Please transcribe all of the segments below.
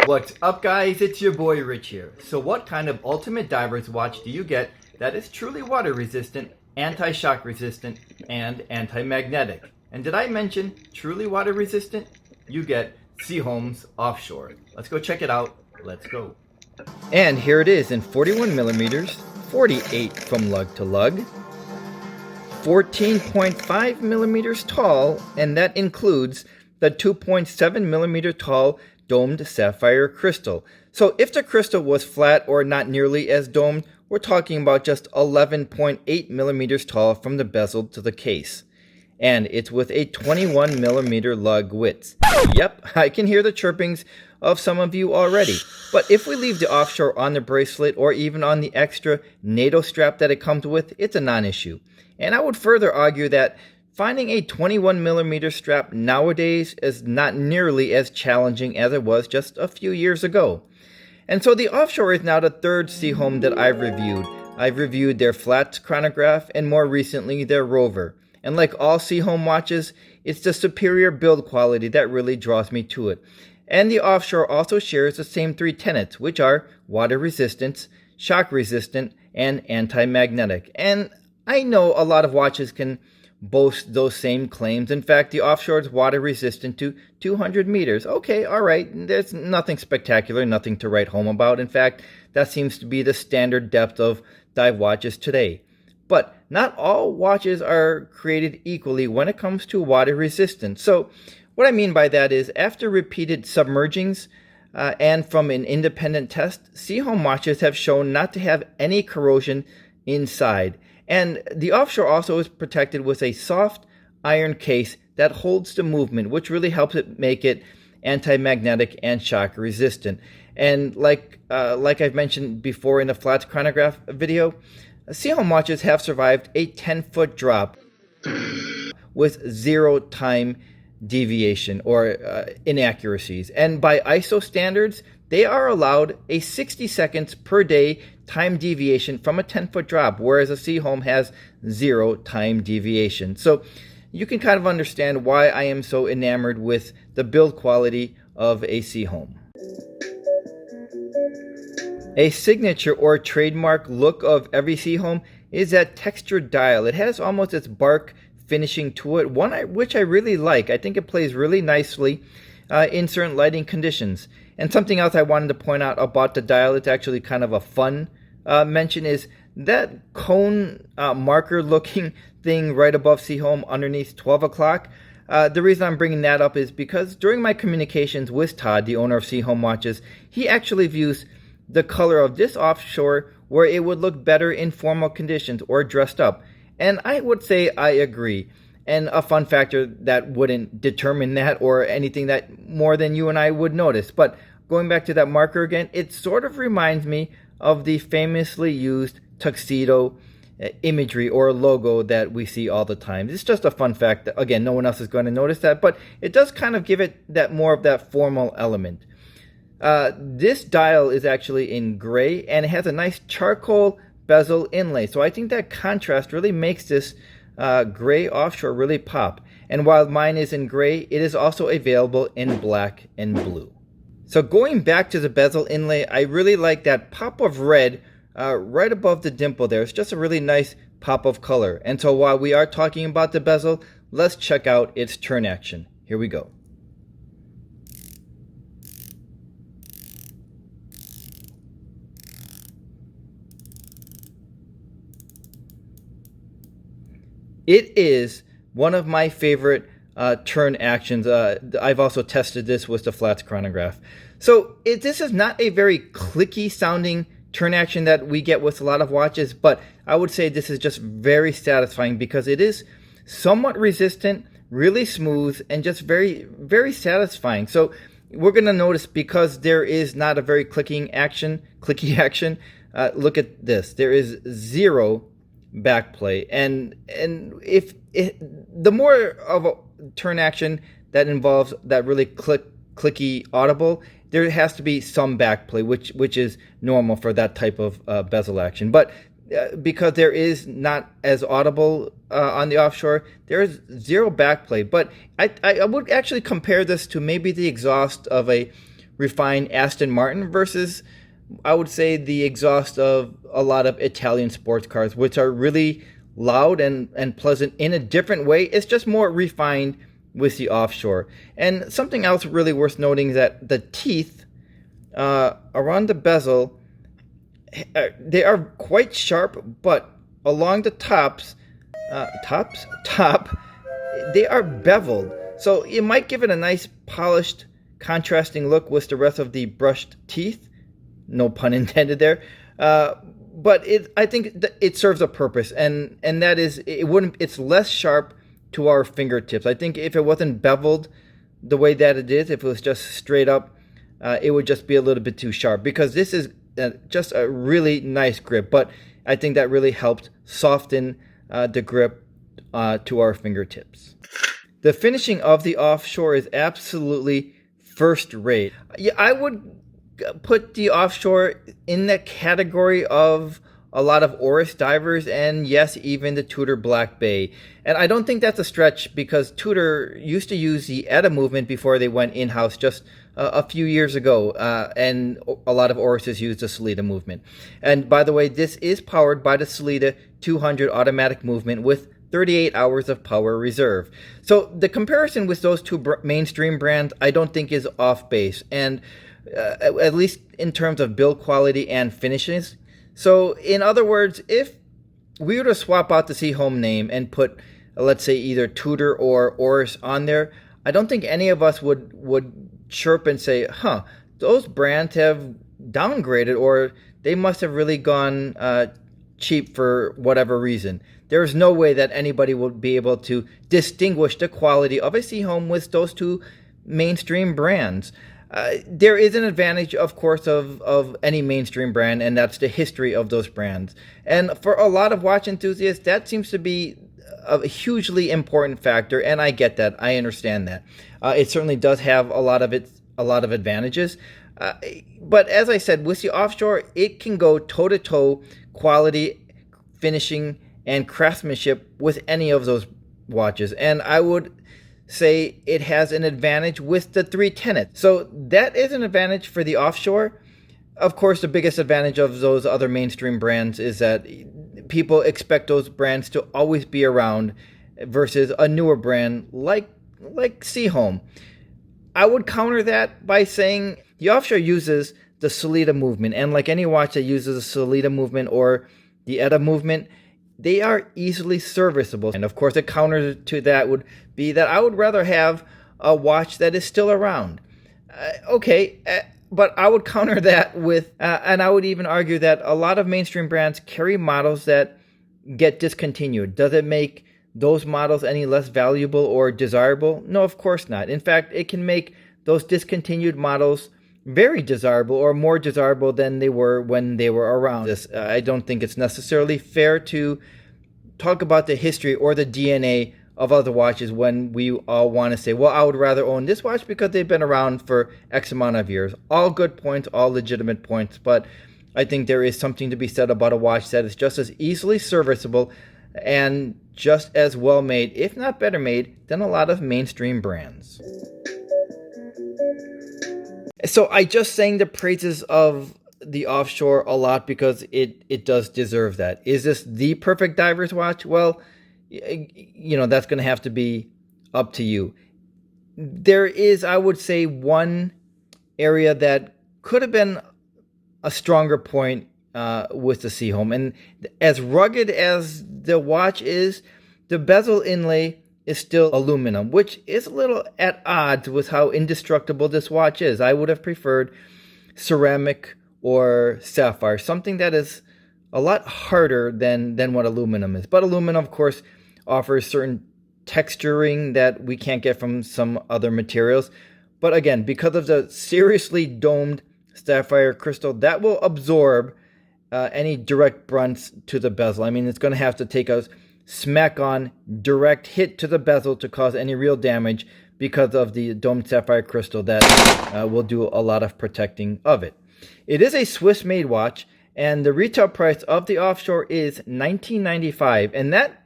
What's up, guys? It's your boy Rich here. So what kind of ultimate diver's watch do you get that is truly water resistant, anti-shock resistant, and anti-magnetic? And did I mention truly water resistant? You get Seaholm's Offshore. Let's go check it out. Let's go. And here it is in 41 millimeters, 48 from lug to lug, 14.5 millimeters tall, and that includes the 2.7 millimeter tall domed sapphire crystal. So if the crystal was flat or not nearly as domed, we're talking about just 11.8 millimeters tall from the bezel to the case. And it's with a 21 millimeter lug width. Yep, I can hear the chirpings of some of you already. But if we leave the offshore on the bracelet or even on the extra NATO strap that it comes with, it's a non-issue. And I would further argue that finding a 21 millimeter strap nowadays is not nearly as challenging as it was just a few years ago. And so the Offshore is now the third Seaholm that I've reviewed. I've reviewed their flat chronograph and more recently their Rover. And like all Seaholm watches, it's the superior build quality that really draws me to it. And the Offshore also shares the same three tenets, which are water resistance, shock resistant, and anti-magnetic. And I know a lot of watches can boast those same claims. In fact, the Offshore is water resistant to 200 meters. Okay, all right, there's nothing spectacular, nothing to write home about. In fact, that seems to be the standard depth of dive watches today. But not all watches are created equally when it comes to water resistance. So what I mean by that is after repeated submergings and from an independent test, Seaholm watches have shown not to have any corrosion inside. And the Offshore also is protected with a soft iron case that holds the movement, which really helps it make it anti-magnetic and shock resistant. And like I've mentioned before in the flat chronograph video, Seaholm watches have survived a 10-foot drop with 0 time deviation or inaccuracies. And by ISO standards, they are allowed a 60 seconds per day time deviation from a 10-foot drop, whereas a Seaholm has 0 time deviation. So you can kind of understand why I am so enamored with the build quality of a Seaholm. A signature or trademark look of every Seaholm is that textured dial. It has almost its bark finishing to it, which I really like. I think it plays really nicely in certain lighting conditions. And something else I wanted to point out about the dial, it's actually kind of a fun mention, is that cone marker looking thing right above Seaholm underneath 12 o'clock. The reason I'm bringing that up is because during my communications with Todd, the owner of Seaholm watches, he actually views the color of this Offshore where it would look better in formal conditions or dressed up. And I would say I agree. And a fun factor that wouldn't determine that or anything that more than you and I would notice. But going back to that marker again, it sort of reminds me of the famously used tuxedo imagery or logo that we see all the time. It's just a fun fact that, again, no one else is going to notice that, but it does kind of give it that more of that formal element. This dial is actually in gray and it has a nice charcoal bezel inlay. So I think that contrast really makes this gray Offshore really pop. And while mine is in gray, it is also available in black and blue. So going back to the bezel inlay, I really like that pop of red right above the dimple there. It's just a really nice pop of color. And so while we are talking about the bezel, let's check out its turn action. Here we go. It is one of my favorite turn actions. I've also tested this with the flat chronograph. So this is not a very clicky sounding turn action that we get with a lot of watches, but I would say this is just very satisfying because it is somewhat resistant, really smooth, and just very, very satisfying. So we're going to notice because there is not a very clicky action, look at this. There is 0 backplay, and if the more of a turn action that involves that really clicky audible, there has to be some backplay, which is normal for that type of bezel action. But because there is not as audible on the Offshore, there is 0 backplay. But I would actually compare this to maybe the exhaust of a refined Aston Martin versus, I would say, the exhaust of a lot of Italian sports cars, which are really loud and pleasant in a different way. It's just more refined with the Offshore. And something else really worth noting is that the teeth around the bezel, they are quite sharp, but along the top, they are beveled. So it might give it a nice polished, contrasting look with the rest of the brushed teeth. No pun intended there. But I think it serves a purpose, and that is it's less sharp to our fingertips. I think if it wasn't beveled the way that it is, if it was just straight up, it would just be a little bit too sharp, because this is just a really nice grip. But I think that really helped soften the grip to our fingertips. The finishing of the Offshore is absolutely first rate. Yeah, I would put the Offshore in the category of a lot of Oris divers, and yes, even the Tudor Black Bay. And I don't think that's a stretch, because Tudor used to use the ETA movement before they went in-house just a few years ago, and a lot of Orises use the Sellita movement. And by the way, this is powered by the Sellita 200 automatic movement with 38 hours of power reserve. So the comparison with those two mainstream brands, I don't think is off base, and at least in terms of build quality and finishes. So in other words, if we were to swap out the Seaholm name and put, let's say, either Tudor or Oris on there, I don't think any of us would chirp and say, those brands have downgraded, or they must have really gone cheap for whatever reason. There is no way that anybody would be able to distinguish the quality of a Seaholm with those two mainstream brands. There is an advantage, of course, of any mainstream brand, and that's the history of those brands. And for a lot of watch enthusiasts, that seems to be a hugely important factor, and I get that. I understand that. It certainly does have a lot of advantages. But as I said, with the Offshore, it can go toe-to-toe quality, finishing, and craftsmanship with any of those watches. And I would say it has an advantage with the three tenets. So that is an advantage for the Offshore. Of course, the biggest advantage of those other mainstream brands is that people expect those brands to always be around versus a newer brand like Seaholm. I would counter that by saying the Offshore uses the Sellita movement, and like any watch that uses the Sellita movement or the ETA movement, they are easily serviceable. And of course, a counter to that would be that I would rather have a watch that is still around. But I would counter that with, and I would even argue that a lot of mainstream brands carry models that get discontinued. Does it make those models any less valuable or desirable? No, of course not. In fact, it can make those discontinued models very desirable, or more desirable than they were when they were around. I don't think it's necessarily fair to talk about the history or the DNA of other watches when we all want to say, well, I would rather own this watch because they've been around for X amount of years. All good points, all legitimate points, but I think there is something to be said about a watch that is just as easily serviceable and just as well made, if not better made, than a lot of mainstream brands. So I just sang the praises of the Offshore a lot because it does deserve that. Is this the perfect diver's watch? Well, that's going to have to be up to you. There is, I would say, one area that could have been a stronger point with the Seaholm. And as rugged as the watch is, the bezel inlay is still aluminum, which is a little at odds with how indestructible this watch is. I would have preferred ceramic or sapphire, something that is a lot harder than what aluminum is. But aluminum, of course, offers certain texturing that we can't get from some other materials. But again, because of the seriously domed sapphire crystal, that will absorb any direct brunts to the bezel. I mean, it's going to have to take a smack-on direct hit to the bezel to cause any real damage because of the domed sapphire crystal that will do a lot of protecting of it. It is a Swiss-made watch, and the retail price of the Offshore is $19.95, and that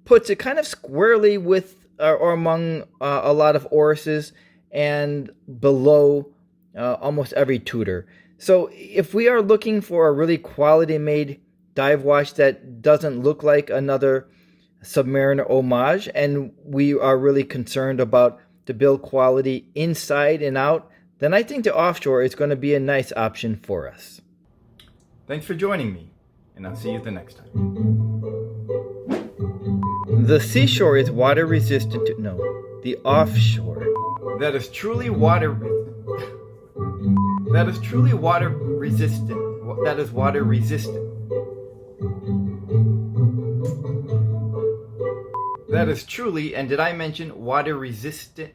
puts it kind of squarely with or among a lot of Orises and below almost every Tudor. So if we are looking for a really quality made dive watch that doesn't look like another Submariner homage, and we are really concerned about the build quality inside and out, then I think the Offshore is going to be a nice option for us. Thanks for joining me, and I'll see you the next time. The Seashore is water resistant to, no, the Offshore. That is truly water resistant. That is water resistant. That is truly, and did I mention water resistant?